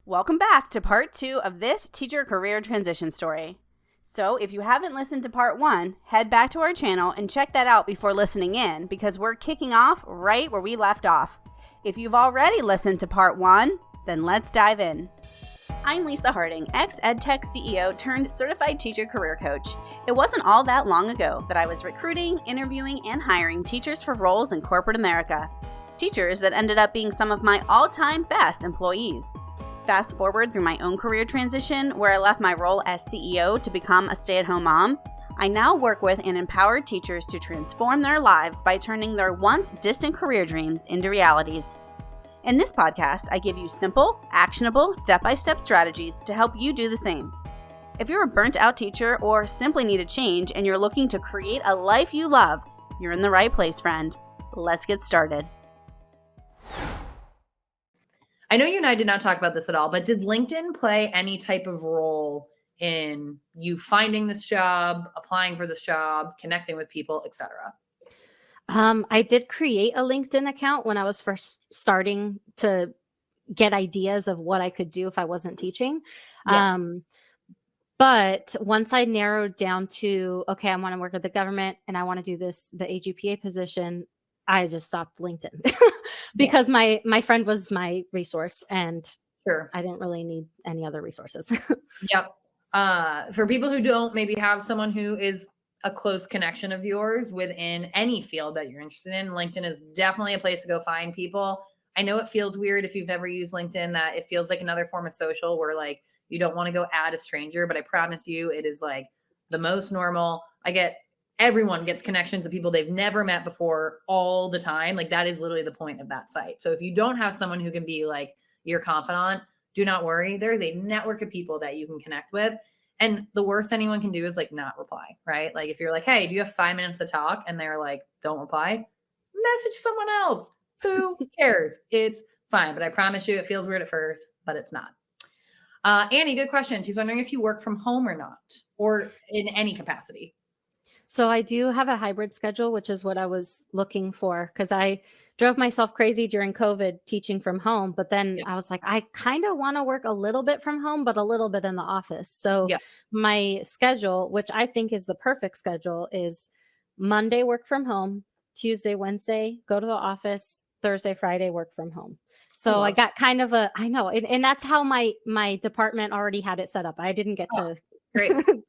Welcome back to part 2 of this teacher career transition story. So if you haven't listened to part 1, head back to our channel and check that out before listening in because we're kicking off right where we left off. If you've already listened to part 1, then let's dive in. I'm Lisa Harding, ex-EdTech CEO turned certified teacher career coach. It wasn't all that long ago that I was recruiting, interviewing, and hiring teachers for roles in corporate America. Teachers that ended up being some of my all-time best employees. Fast forward through my own career transition, where I left my role as CEO to become a stay-at-home mom, I now work with and empower teachers to transform their lives by turning their once distant career dreams into realities. In this podcast, I give you simple, actionable, step-by-step strategies to help you do the same. If you're a burnt-out teacher or simply need a change and you're looking to create a life you love, you're in the right place, friend. Let's get started. I know you and I did not talk about this at all, but did LinkedIn play any type of role in you finding this job, applying for this job, connecting with people, etc.? I did create a LinkedIn account when I was first starting to get ideas of what I could do if I wasn't teaching. Yeah. But once I narrowed down to, okay, I want to work at the government and I want to do this, the AGPA position, I just stopped LinkedIn because my friend was my resource and Sure. I didn't really need any other resources. Yep. For people who don't maybe have someone who is a close connection of yours within any field that you're interested in, LinkedIn is definitely a place to go find people. I know it feels weird if you've never used LinkedIn, that it feels like another form of social where like you don't want to go add a stranger, but I promise you it is like the most normal. Everyone gets connections to people they've never met before all the time. Like that is literally the point of that site. So if you don't have someone who can be like your confidant, do not worry. There is a network of people that you can connect with. And the worst anyone can do is like not reply, right? Like if you're like, hey, do you have 5 minutes to talk? And they're like, don't reply, message someone else. Who cares? It's fine. But I promise you it feels weird at first, but it's not. Annie, good question. She's wondering if you work from home or not, or in any capacity. So I do have a hybrid schedule, which is what I was looking for because I drove myself crazy during COVID teaching from home. But then I was like, I kind of want to work a little bit from home, but a little bit in the office. So my schedule, which I think is the perfect schedule, is Monday work from home, Tuesday, Wednesday, go to the office, Thursday, Friday, work from home. So I got kind of I know. And that's how my department already had it set up. I didn't get to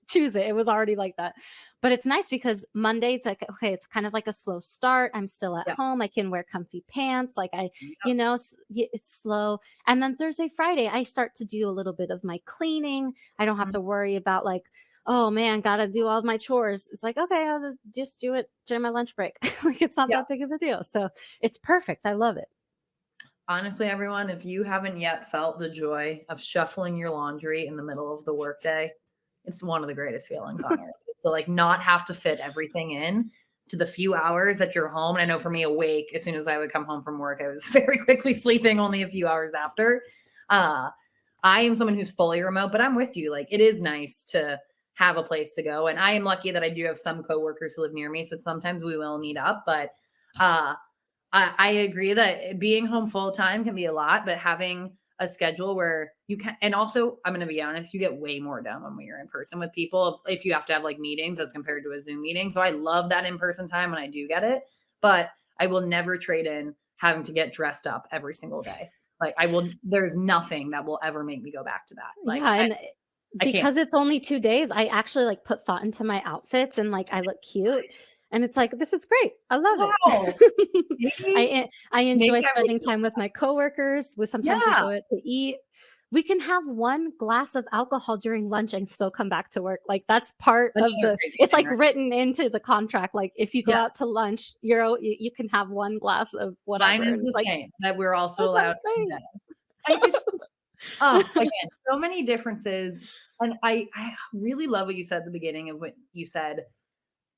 choose it. It was already like that. But it's nice because Monday, it's like, okay, it's kind of like a slow start. I'm still at home. I can wear comfy pants. Like it's slow. And then Thursday, Friday, I start to do a little bit of my cleaning. I don't have to worry about like, oh man, got to do all of my chores. It's like, okay, I'll just do it during my lunch break. Like it's not that big of a deal. So it's perfect. I love it. Honestly, everyone, if you haven't yet felt the joy of shuffling your laundry in the middle of the workday, it's one of the greatest feelings on earth. So like not have to fit everything in to the few hours that you're home. And I know for me, awake, as soon as I would come home from work, I was very quickly sleeping only a few hours after. I am someone who's fully remote, but I'm with you. Like it is nice to have a place to go. And I am lucky that I do have some coworkers who live near me. So sometimes we will meet up, but I agree that being home full time can be a lot, but having a schedule where you can, and also I'm going to be honest, you get way more done when you're in person with people if you have to have like meetings as compared to a Zoom meeting. So I love that in-person time when I do get it, but I will never trade in having to get dressed up every single day. Like there's nothing that will ever make me go back to that. Like, and because it's only 2 days, I actually like put thought into my outfits and like I look cute. And it's like, this is great. I love it. I enjoy spending time with my coworkers. Sometimes we go out to eat. We can have one glass of alcohol during lunch and still come back to work. Like that's part of it's like written into the contract. Like if you go out to lunch, you can have one glass of whatever. Mine is the same, that we're also allowed to do. Again, so many differences. And I really love what you said at the beginning of what you said.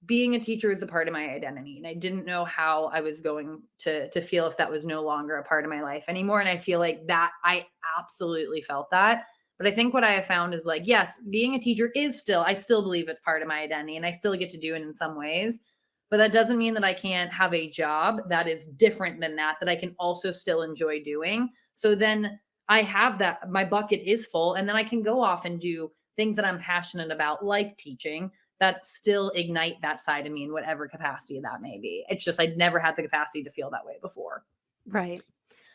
Being a teacher is a part of my identity. And I didn't know how I was going to feel if that was no longer a part of my life anymore. And I feel like that I absolutely felt that. But I think what I have found is like, yes, being a teacher I still believe it's part of my identity and I still get to do it in some ways. But that doesn't mean that I can't have a job that is different than that I can also still enjoy doing. So then I have that, my bucket is full, and then I can go off and do things that I'm passionate about, like teaching, that still ignite that side of me in whatever capacity that may be. It's just, I'd never had the capacity to feel that way before. Right.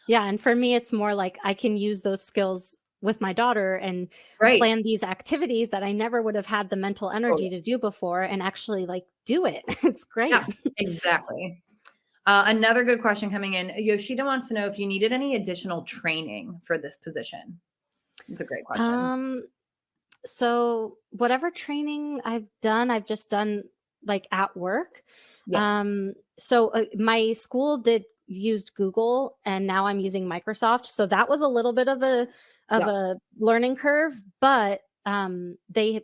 Yeah. And for me, it's more like I can use those skills with my daughter and Right. plan these activities that I never would have had the mental energy to do before and actually like do it. It's great. Yeah, exactly. Another good question coming in. Yoshida wants to know if you needed any additional training for this position. It's a great question. So whatever training I've just done like at work. Yeah. So my school used Google and now I'm using Microsoft. So that was a little bit of a learning curve, but they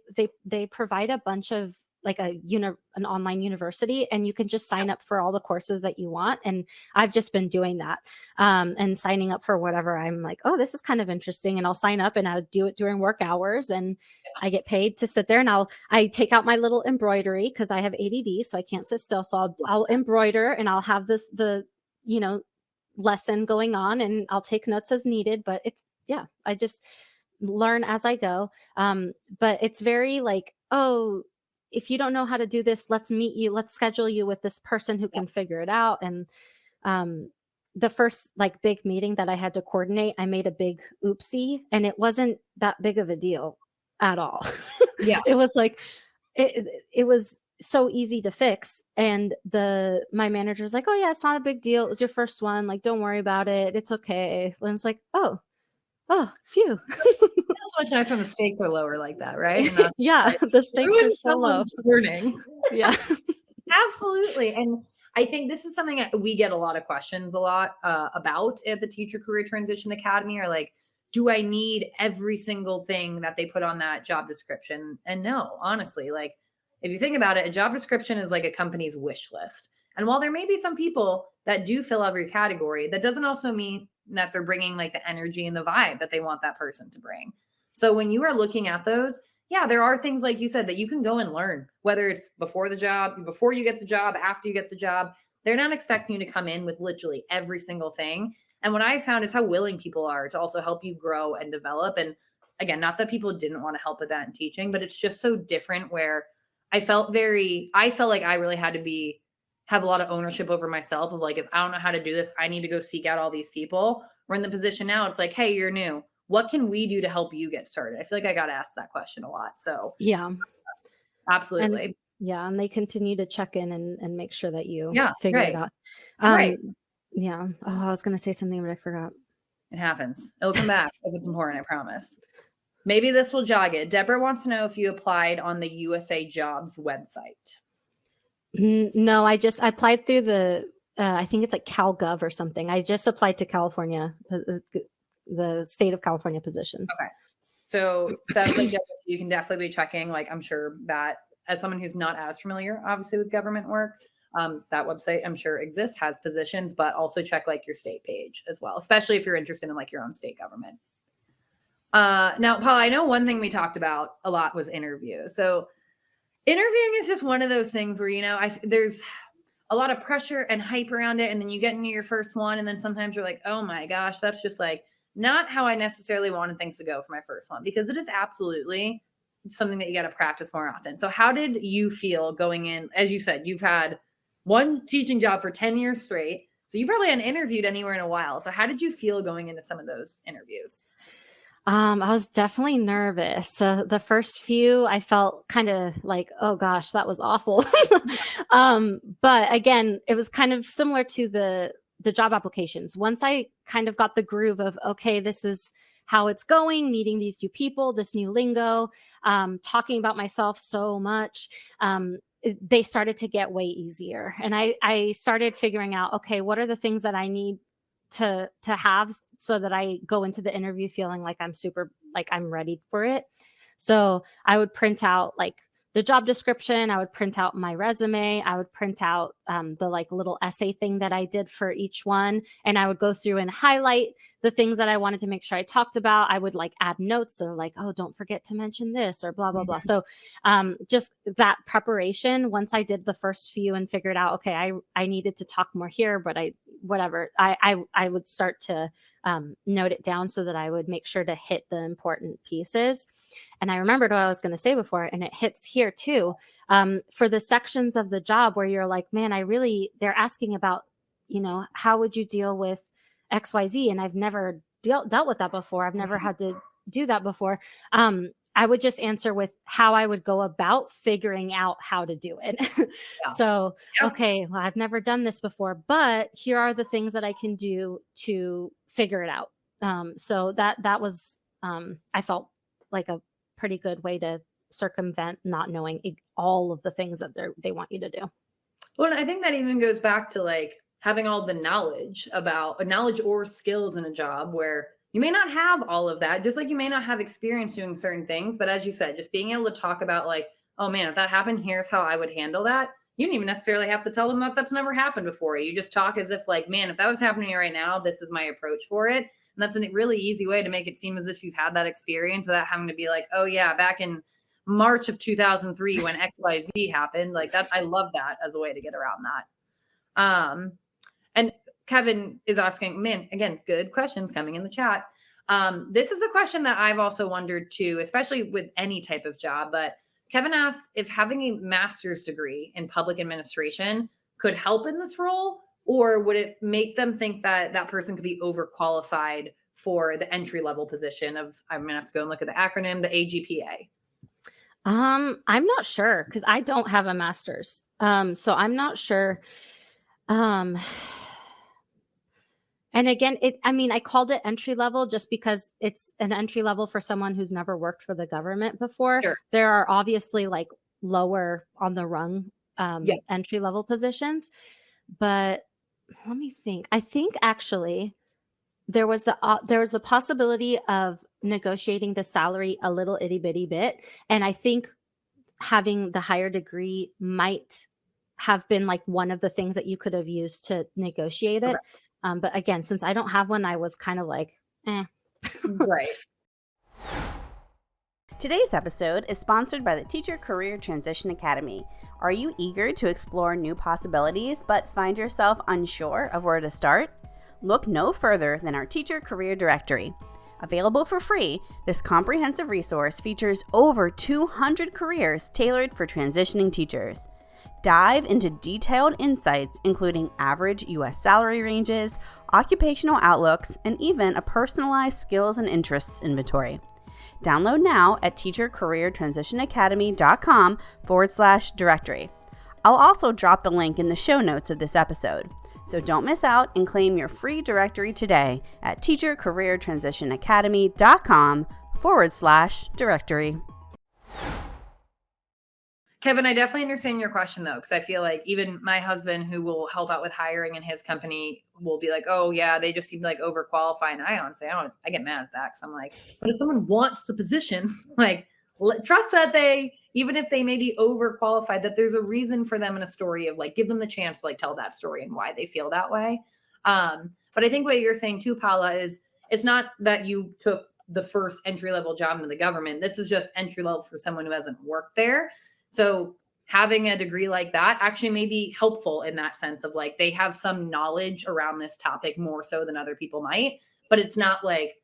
provide a bunch of like an online university, and you can just sign up for all the courses that you want. And I've just been doing that, and signing up for whatever I'm like, oh, this is kind of interesting. And I'll sign up and I'll do it during work hours, and I get paid to sit there, and I take out my little embroidery because I have ADD, so I can't sit still. So I'll embroider, and I'll have the lesson going on, and I'll take notes as needed. But I just learn as I go. But it's very like, oh, if you don't know how to do this, let's schedule you with this person who can figure it out. And the first like big meeting that I had to coordinate, I made a big oopsie, and it wasn't that big of a deal at all. Yeah. It was like, it was so easy to fix. And my manager was like, oh yeah, it's not a big deal. It was your first one. Like, don't worry about it. It's okay. And it's like, oh, phew. That's so much nicer when the stakes are lower like that, right? Yeah, the stakes are so low. Learning. Yeah. Absolutely. And I think this is something that we get a lot of questions about at the Teacher Career Transition Academy, or like, do I need every single thing that they put on that job description? And no, honestly, like if you think about it, a job description is like a company's wish list. And while there may be some people that do fill every category, that doesn't also mean that they're bringing like the energy and the vibe that they want that person to bring. So when you are looking at those, yeah, there are things like you said that you can go and learn, whether it's before you get the job, after you get the job. They're not expecting you to come in with literally every single thing. And what I found is how willing people are to also help you grow and develop. And again, not that people didn't want to help with that in teaching, but it's just so different where I felt like I really had to have a lot of ownership over myself of like, if I don't know how to do this, I need to go seek out all these people. We're in the position now. It's like, hey, you're new. What can we do to help you get started? I feel like I got asked that question a lot. So yeah, absolutely. And they continue to check in and make sure that you figure it out. Right. Yeah. Oh, I was going to say something, but I forgot. It happens. It'll come back if it's important, I promise. Maybe this will jog it. Deborah wants to know if you applied on the USA Jobs website. No, I applied through I think it's like CalGov or something. I just applied to California, the state of California positions. Okay. So sounds like you can definitely be checking. Like, I'm sure that as someone who's not as familiar, obviously, with government work, that website I'm sure exists, has positions, but also check like your state page as well, especially if you're interested in like your own state government. Now, Paul, I know one thing we talked about a lot was interviews. So interviewing is just one of those things where, there's a lot of pressure and hype around it. And then you get into your first one. And then sometimes you're like, oh my gosh, that's just like not how I necessarily wanted things to go for my first one, because it is absolutely something that you got to practice more often. So how did you feel going in? As you said, you've had one teaching job for 10 years straight. So you probably hadn't interviewed anywhere in a while. So how did you feel going into some of those interviews? I was definitely nervous. The first few, I felt kind of like, oh gosh, that was awful. But again, it was kind of similar to the job applications. Once I kind of got the groove of, okay, this is how it's going, meeting these new people, this new lingo, talking about myself so much, they started to get way easier. And I started figuring out, okay, what are the things that I need to have so that I go into the interview feeling like I'm ready for it. So I would print out like the job description. I would print out my resume. I would print out the like little essay thing that I did for each one. And I would go through and highlight the things that I wanted to make sure I talked about. I would like add notes. So like, oh, don't forget to mention this or blah, blah, blah. So just that preparation, once I did the first few and figured out, okay, I needed to talk more here, but I would start to note it down so that I would make sure to hit the important pieces. And I remembered what I was going to say before, and it hits here too. For the sections of the job where you're like, man, they're asking about, how would you deal with XYZ? And I've never dealt with that before. I've never had to do that before. I would just answer with how I would go about figuring out how to do it. Yeah. So, Yeah. okay, well, I've never done this before, but here are the things that I can do to figure it out. So that was, I felt like a pretty good way to circumvent not knowing all of the things that they want you to do. Well, and I think that even goes back to like having all the knowledge or skills in a job where you may not have all of that, just like you may not have experience doing certain things. But as you said, just being able to talk about like, oh man, if that happened, here's how I would handle that. You don't even necessarily have to tell them that that's never happened before. You just talk as if like, man, if that was happening right now, this is my approach for it. And that's a really easy way to make it seem as if you've had that experience without having to be like, oh yeah, back in March of 2003 when XYZ happened. Like that, I love that as a way to get around that. And Kevin is asking, man, again, good questions coming in the chat. This is a question that I've also wondered too, especially with any type of job. But Kevin asks if having a master's degree in public administration could help in this role, or would it make them think that that person could be overqualified for the entry level position of, I'm going to have to go and look at the acronym, the AGPA. I'm not sure because I don't have a master's. So I'm not sure. And again, I called it entry level just because it's an entry level for someone who's never worked for the government before. Sure. There are obviously like lower on the rung entry level positions, but let me think. I think actually there was the possibility of negotiating the salary a little itty bitty bit, and I think having the higher degree might have been like one of the things that you could have used to negotiate it. But again, since I don't have one, I was kind of like, Right. Today's episode is sponsored by the Teacher Career Transition Academy. Are you eager to explore new possibilities but find yourself unsure of where to start? Look no further than our Teacher Career Directory. Available for free, this comprehensive resource features over 200 careers tailored for transitioning teachers. Dive into detailed insights, including average U.S. salary ranges, occupational outlooks, and even a personalized skills and interests inventory. Download now at teachercareertransitionacademy.com/directory. I'll also drop the link in the show notes of this episode. So don't miss out and claim your free directory today at teachercareertransitionacademy.com/directory. Kevin, I definitely understand your question though, because I feel like even my husband, who will help out with hiring in his company, will be like, "Oh yeah, they just seem like overqualified." And I honestly, I get mad at that because I'm like, but if someone wants the position, like trust that even if they may be overqualified, that there's a reason for them in a story of like, give them the chance to like tell that story and why they feel that way. But I think what you're saying too, Paola, is it's not that you took the first entry level job in the government. This is just entry level for someone who hasn't worked there. So having a degree like that actually may be helpful in that sense of like, they have some knowledge around this topic more so than other people might, but it's not like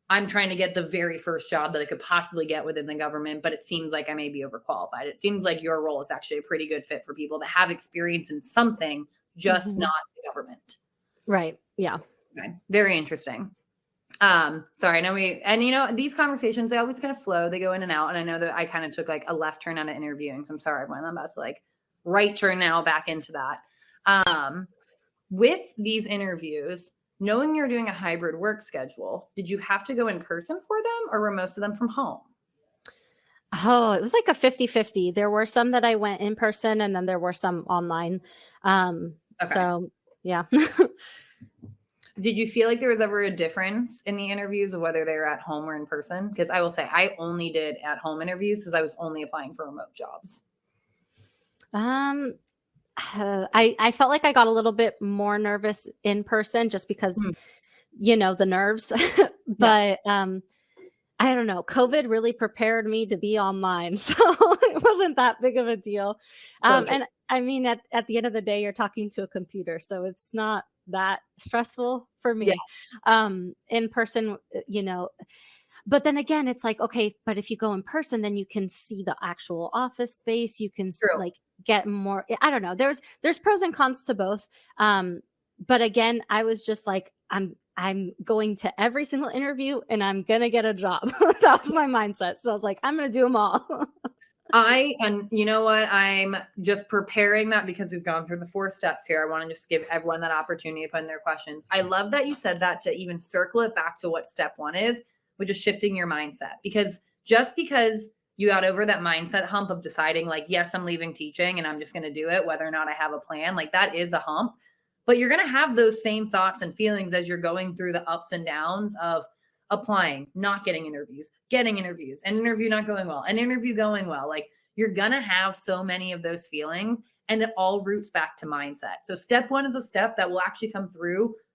I'm trying to get the very first job that I could possibly get within the government, but it seems like I may be overqualified. It seems like your role is actually a pretty good fit for people that have experience in something, just not the government. Right. Yeah. Okay. Very interesting. Sorry, I know these conversations, they always kind of flow, they go in and out. And I know that I kind of took like a left turn out of interviewing. So I'm sorry, everyone, I'm about to like right turn now back into that. With these interviews, knowing you're doing a hybrid work schedule, did you have to go in person for them or were most of them from home? Oh, it was like a 50-50. There were some that I went in person and then there were some online. So yeah. Did you feel like there was ever a difference in the interviews of whether they were at home or in person? Because I will say I only did at home interviews because I was only applying for remote jobs. I felt like I got a little bit more nervous in person just because, the nerves, but I don't know. COVID really prepared me to be online. So it wasn't that big of a deal. And I mean, at the end of the day, you're talking to a computer. So it's not that stressful for Yeah. me. In person, but then again, it's like, okay, but if you go in person, then you can see the actual office space. You can True. like get more. I don't know. There's pros and cons to both. But again, I was just like, I'm going to every single interview and I'm gonna get a job. That was my mindset. So I was like, I'm gonna do them all. And you know what? I'm just preparing that because we've gone through the 4 steps here. I want to just give everyone that opportunity to put in their questions. I love that you said that, to even circle it back to what step 1 is, which is shifting your mindset. Because just because you got over that mindset hump of deciding like, yes, I'm leaving teaching and I'm just going to do it, whether or not I have a plan, like that is a hump. But you're going to have those same thoughts and feelings as you're going through the ups and downs of applying, not getting interviews, an interview not going well, an interview going well. Like you're going to have so many of those feelings, and it all roots back to mindset. So step 1 is a step that will actually come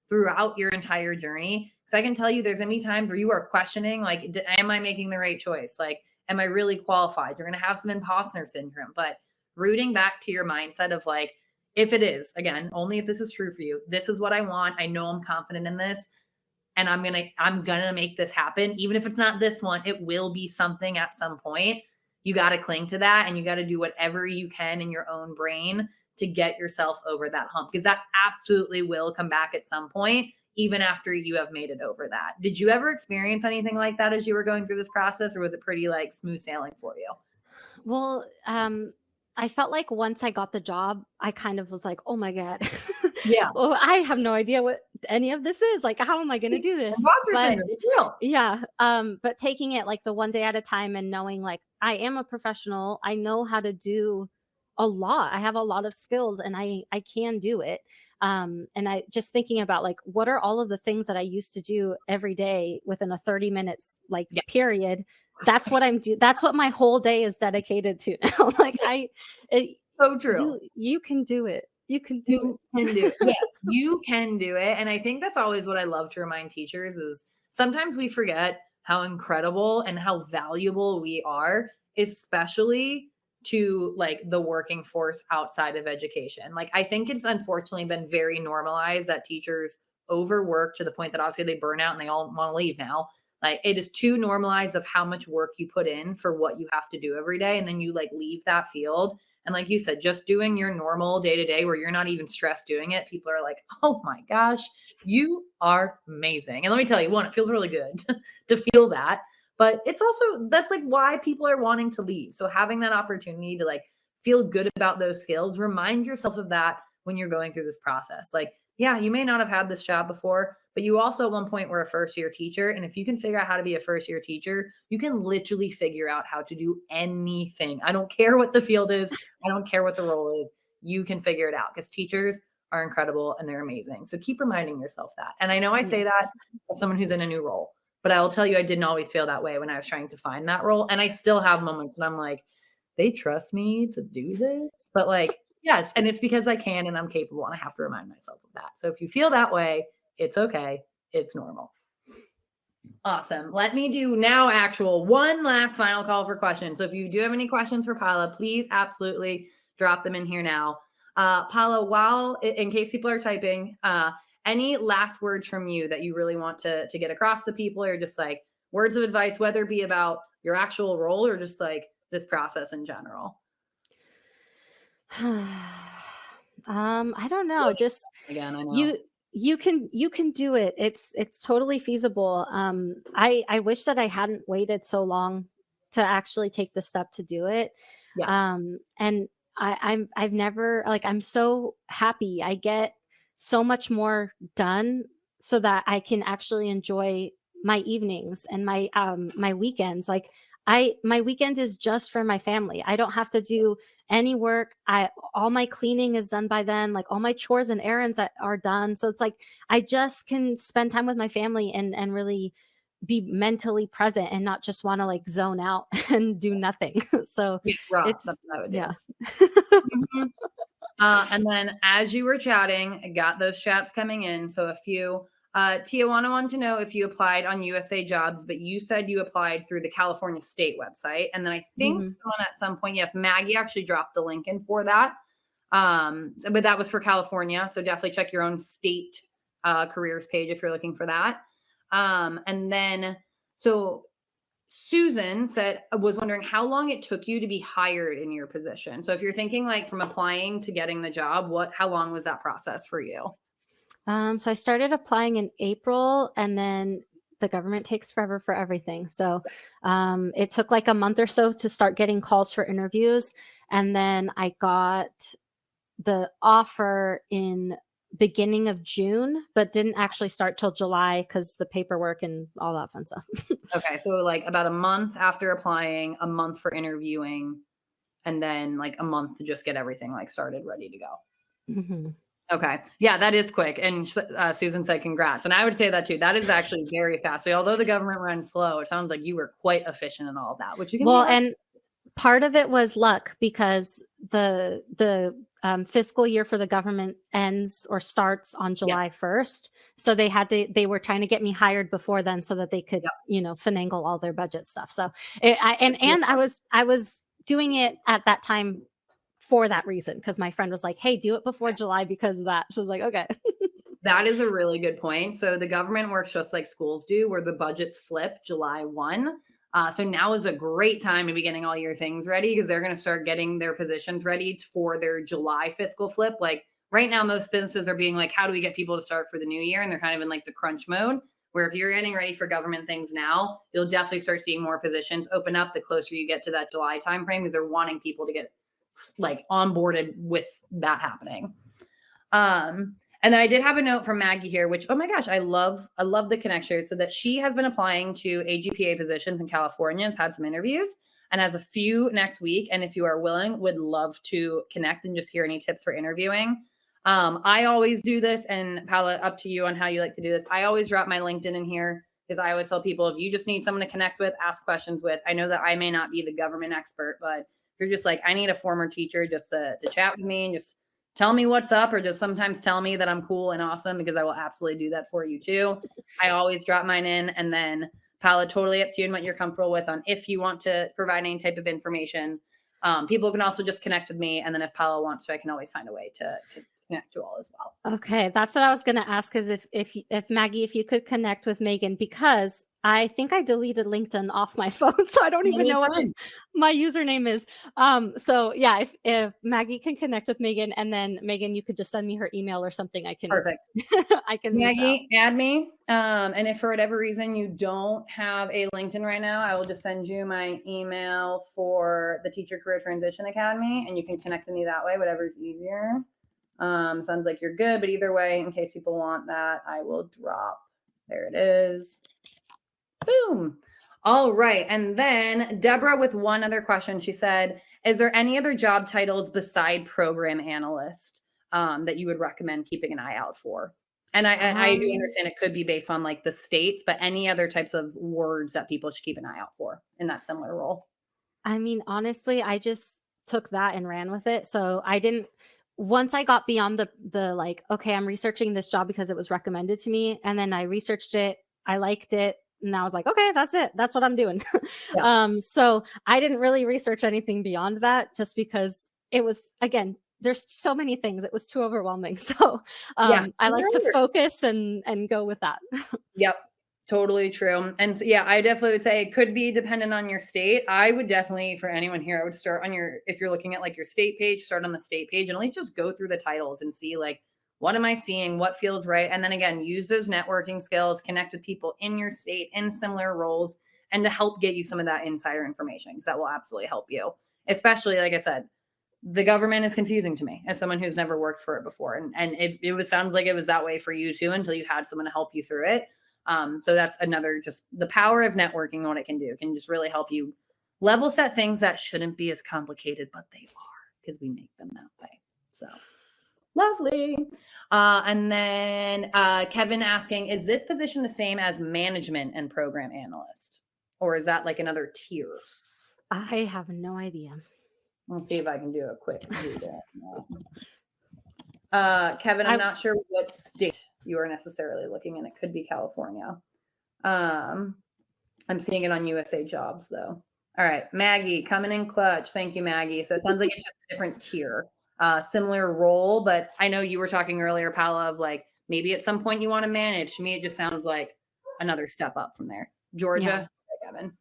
throughout your entire journey. Because I can tell you there's going to be times where you are questioning, like, am I making the right choice? Like, am I really qualified? You're going to have some imposter syndrome, but rooting back to your mindset of like, if it is, again, only if this is true for you, this is what I want. I know I'm confident in this, and I'm gonna make this happen. Even if it's not this one, it will be something at some point. You got to cling to that, and you got to do whatever you can in your own brain to get yourself over that hump, because that absolutely will come back at some point, even after you have made it over that. Did you ever experience anything like that as you were going through this process, or was it pretty like smooth sailing for you? Well, I felt like once I got the job, I kind of was like, oh my God. Yeah. Well, I have no idea what any of this is. Like, how am I going to do this? Imposter But syndrome, it's real. yeah, but taking it like the one day at a time and knowing like I am a professional, I know how to do a lot. I have a lot of skills and I can do it. And I just thinking about like what are all of the things that I used to do every day within a 30 minutes like Yeah. period. That's what I'm doing. That's what my whole day is dedicated to now. Like So true. you can do it. You can do You can do it. Yes, you can do it. And I think that's always what I love to remind teachers is sometimes we forget how incredible and how valuable we are, especially to like the working force outside of education. Like I think it's unfortunately been very normalized that teachers overwork to the point that obviously they burn out and they all want to leave now. Like it is too normalized of how much work you put in for what you have to do every day. And then you like leave that field. And like you said, just doing your normal day to day where you're not even stressed doing it, people are like, oh my gosh, you are amazing. And let me tell you, one, it feels really good to feel that. But it's also, that's like why people are wanting to leave. So having that opportunity to like feel good about those skills, remind yourself of that when you're going through this process. Like, yeah, you may not have had this job before, but you also at one point were a first year teacher. And if you can figure out how to be a first year teacher, you can literally figure out how to do anything. I don't care what the field is. I don't care what the role is. You can figure it out because teachers are incredible and they're amazing. So keep reminding yourself that. And I know I say that as someone who's in a new role, but I will tell you, I didn't always feel that way when I was trying to find that role. And I still have moments and I'm like, they trust me to do this, but like, yes. And it's because I can, and I'm capable, and I have to remind myself of that. So if you feel that way, it's okay. It's normal. Awesome. Let me do now one last final call for questions. So if you do have any questions for Paola, please absolutely drop them in here now. Paola, in case people are typing, any last words from you that you really want to get across to people, or just like words of advice, whether it be about your actual role or just like this process in general? I don't know. Just Again, I know. you can do it. It's totally feasible. I wish that I hadn't waited so long to actually take the step to do it. Yeah. And I've never like I'm so happy. I get so much more done so that I can actually enjoy my evenings and my weekends. Like my weekend is just for my family. I don't have to do any work. All my cleaning is done by then, like all my chores and errands are done. So it's like I just can spend time with my family and really be mentally present and not just want to like zone out and do nothing. So Yeah, raw. it's That's what I would do. yeah. Mhm. And then as you were chatting, I got those chats coming in. So a few, Tijuana wanted to know if you applied on USA Jobs, but you said you applied through the California State website. And then I think Mhm. someone at some point, yes, Maggie actually dropped the link in for that. But that was for California. So definitely check your own state careers page if you're looking for that. And then, so Susan was wondering how long it took you to be hired in your position. So if you're thinking like from applying to getting the job, how long was that process for you? So I started applying in April, and then the government takes forever for everything. So it took like a month or so to start getting calls for interviews. And then I got the offer in beginning of June, but didn't actually start till July because the paperwork and all that fun stuff. Okay. So like about a month after applying, a month for interviewing, and then like a month to just get everything like started, ready to go. Mm-hmm. Okay. Yeah, that is quick. And Susan said, congrats. And I would say that too. That is actually very fast. So although the government runs slow, it sounds like you were quite efficient in all of that, which you can and part of it was luck because the fiscal year for the government ends or starts on July 1st. So they were trying to get me hired before then so that they could, finagle all their budget stuff. So I was doing it at that time for that reason, because my friend was like, hey, do it before July because of that. So I was like, okay. That is a really good point. So the government works just like schools do, where the budgets flip July 1. So now is a great time to be getting all your things ready, because they're going to start getting their positions ready for their July fiscal flip. Like right now, most businesses are being like, how do we get people to start for the new year? And they're kind of in like the crunch mode, where if you're getting ready for government things now, you'll definitely start seeing more positions open up the closer you get to that July timeframe, because they're wanting people to get like onboarded with that happening. And then I did have a note from Maggie here, which, oh my gosh, I love the connection. So that she has been applying to AGPA positions in California and has had some interviews and has a few next week. And if you are willing, would love to connect and just hear any tips for interviewing. I always do this, and Paola, up to you on how you like to do this. I always drop my LinkedIn in here, because I always tell people, if you just need someone to connect with, ask questions with. I know that I may not be the government expert, but if you're just like, I need a former teacher just to chat with me and just tell me what's up, or just sometimes tell me that I'm cool and awesome, because I will absolutely do that for you too. I always drop mine in, and then Paola, totally up to you and what you're comfortable with on if you want to provide any type of information. People can also just connect with me, and then if Paola wants to, I can always find a way to connect you all as well. Okay, that's what I was going to ask, is if Maggie, if you could connect with Megan, because I think I deleted LinkedIn off my phone, so I don't even know what my username is. So yeah, if Maggie can connect with Megan, and then Megan, you could just send me her email or something. I can Perfect. I can Maggie, add me. And if for whatever reason you don't have a LinkedIn right now, I will just send you my email for the Teacher Career Transition Academy, and you can connect with me that way, whatever's easier. Sounds like you're good, but either way, in case people want that, I will drop. There it is. Boom. All right. And then Deborah with one other question. She said, is there any other job titles beside program analyst that you would recommend keeping an eye out for? And I do understand it could be based on like the states, but any other types of words that people should keep an eye out for in that similar role? I mean, honestly, I just took that and ran with it. So I didn't, once I got beyond the like, okay, I'm researching this job because it was recommended to me, and then I researched it, I liked it, and I was like, okay, that's it. That's what I'm doing. Yeah. So I didn't really research anything beyond that, just because it was, again, there's so many things. It was too overwhelming. So I like to focus and go with that. Yep. Totally true. And so, yeah, I definitely would say it could be dependent on your state. I would definitely, for anyone here, I would start on if you're looking at like your state page, start on the state page and at least just go through the titles and see like, what am I seeing? What feels right? And then again, use those networking skills, connect with people in your state in similar roles, and to help get you some of that insider information, because that will absolutely help you. Especially, like I said, the government is confusing to me as someone who's never worked for it before. And it sounds like it was that way for you too, until you had someone to help you through it. So that's another, just the power of networking, what it can do, can just really help you level set things that shouldn't be as complicated, but they are, because we make them that way. So lovely. And then Kevin asking, is this position the same as management and program analyst? Or is that like another tier? I have no idea. Let's see if I can do a quick read. Kevin, I'm not sure what state you are necessarily looking in. It could be California. I'm seeing it on USA Jobs, though. All right, Maggie, coming in clutch. Thank you, Maggie. So it sounds like it's just a different tier. similar role, but I know you were talking earlier, Paola, of like, maybe at some point you want to manage. To me, it just sounds like another step up from there. Georgia, Kevin.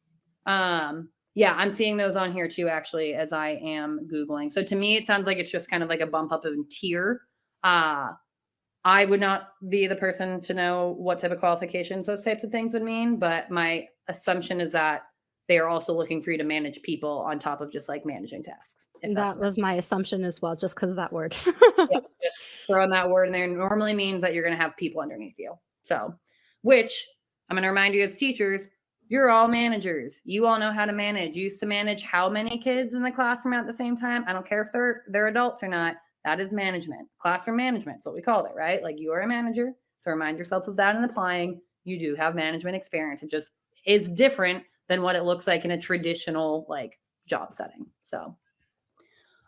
Yeah, I'm seeing those on here too, actually, as I am Googling. So to me, it sounds like it's just kind of like a bump up in tier. I would not be the person to know what type of qualifications those types of things would mean, but my assumption is that they are also looking for you to manage people on top of just like managing tasks. That was my assumption as well, just because of that word. Yeah, just throwing that word in there normally means that you're going to have people underneath you. So, which I'm going to remind you as teachers, you're all managers. You all know how to manage. You used to manage how many kids in the classroom at the same time? I don't care if they're adults or not. That is management. Classroom management is what we call it, right? Like you are a manager. So remind yourself of that in applying. You do have management experience. It just is different than what it looks like in a traditional like job setting. So,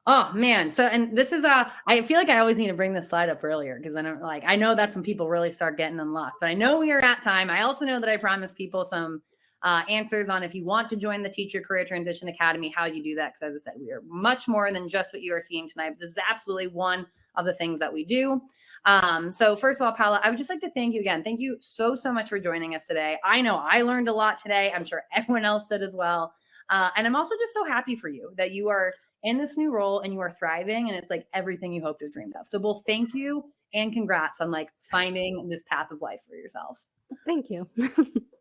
oh man. So, and this is I feel like I always need to bring this slide up earlier because then I'm like, I know that's when people really start getting unlocked, but I know we are at time. I also know that I promised people some answers on if you want to join the Teacher Career Transition Academy, how you do that. Because as I said, we are much more than just what you are seeing tonight. This is absolutely one of the things that we do. So first of all, Paola, I would just like to thank you again. Thank you so much for joining us today. I know I learned a lot today. I'm sure everyone else did as well. And I'm also just so happy for you that you are in this new role and you are thriving and it's like everything you hoped to have dreamed of. So both thank you and congrats on like finding this path of life for yourself. Thank you.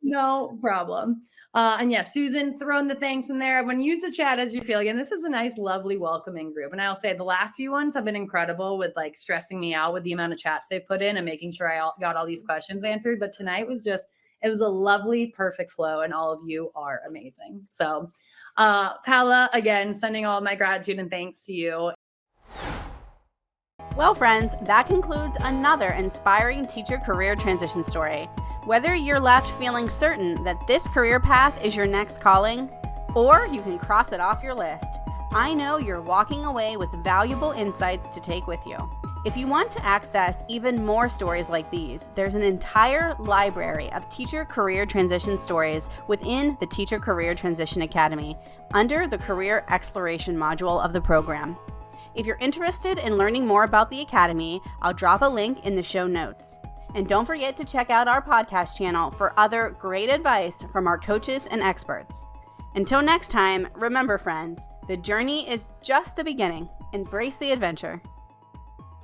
No problem. And yes, Susan, throwing the thanks in there. Everyone use the chat as you feel. Again, this is a nice, lovely, welcoming group. And I'll say the last few ones have been incredible with like stressing me out with the amount of chats they've put in and making sure I got all these questions answered. But tonight was just, it was a lovely, perfect flow. And all of you are amazing. So Paola, again, sending all my gratitude and thanks to you. Well, friends, that concludes another inspiring teacher career transition story. Whether you're left feeling certain that this career path is your next calling, or you can cross it off your list, I know you're walking away with valuable insights to take with you. If you want to access even more stories like these, there's an entire library of teacher career transition stories within the Teacher Career Transition Academy under the Career Exploration module of the program. If you're interested in learning more about the Academy, I'll drop a link in the show notes. And don't forget to check out our podcast channel for other great advice from our coaches and experts. Until next time, remember friends, the journey is just the beginning. Embrace the adventure.